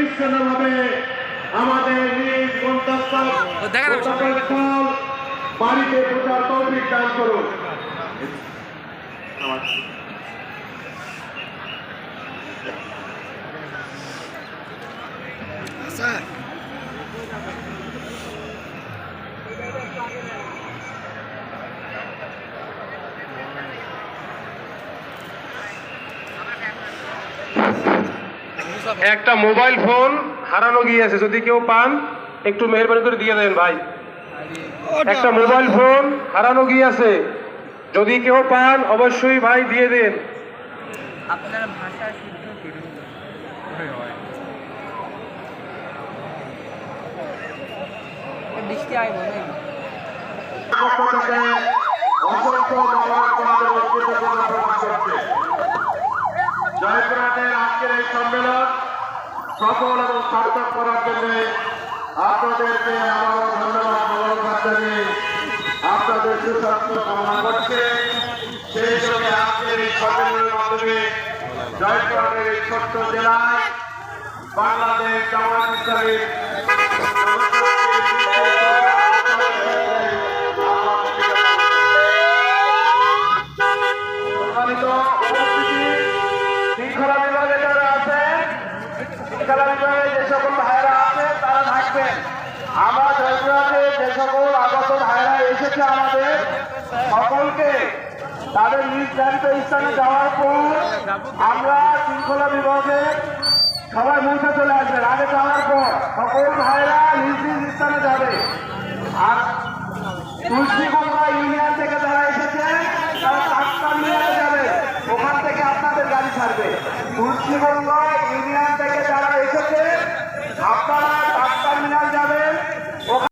সুনিশ্চিতভাবে আমাদের নিজ গন্তব্য বাড়িতে প্রচার তৌফিক দান করুন। একটা মোবাইল ফোন হারানো গিয়েছে, যদি কেউ পান একটু মেহরবানি করে দিয়ে দেন ভাই। একটা মোবাইল ফোন হারানো গিয়েছে, যদি কেউ পান অবশ্যই ভাই দিয়ে দেন। আপনার ভাষা শুদ্ধ বৃষ্টি আয় বলে জয়পুরহাটের আজকের এই সম্মেলন সফল এবং সার্থক করার জন্য আপনাদেরকে আবারও ধন্যবাদ জানিয়ে আপনাদের সুস্বাস্থ্য কামনা করছে। সেই সঙ্গে আজকের এই সম্মেলনের মাধ্যমে জয়পুরহাটের এই ছোট্ট জেলায় বাংলাদেশ জামায়াত ইসলামীর শৃঙ্খলা বিভাগে যারা আছেন, শৃঙ্খলা বিভাগে যে সকল ভাইরা আছে তারা থাকবেন। আমরা জয়পুরহাটে যে সকল আগত ভাইরা এসেছে আমাদের সকলকে তাদের নির্ধারিত স্থানে যাওয়ার পর আমরা শৃঙ্খলা বিভাগে সবাই মুছে চলে আসবেন। আগে যাওয়ার পর সকল ভাইরা নিজ নিজ স্থানে যাবে। আর তুলসীগঙ্গা ইউনিয়ন থেকে যারা এসেছে তারা টাটকা নিয়ে যাবে, ওখান থেকে আপনাদের গাড়ি ছাড়বে। তুলসীগঙ্গা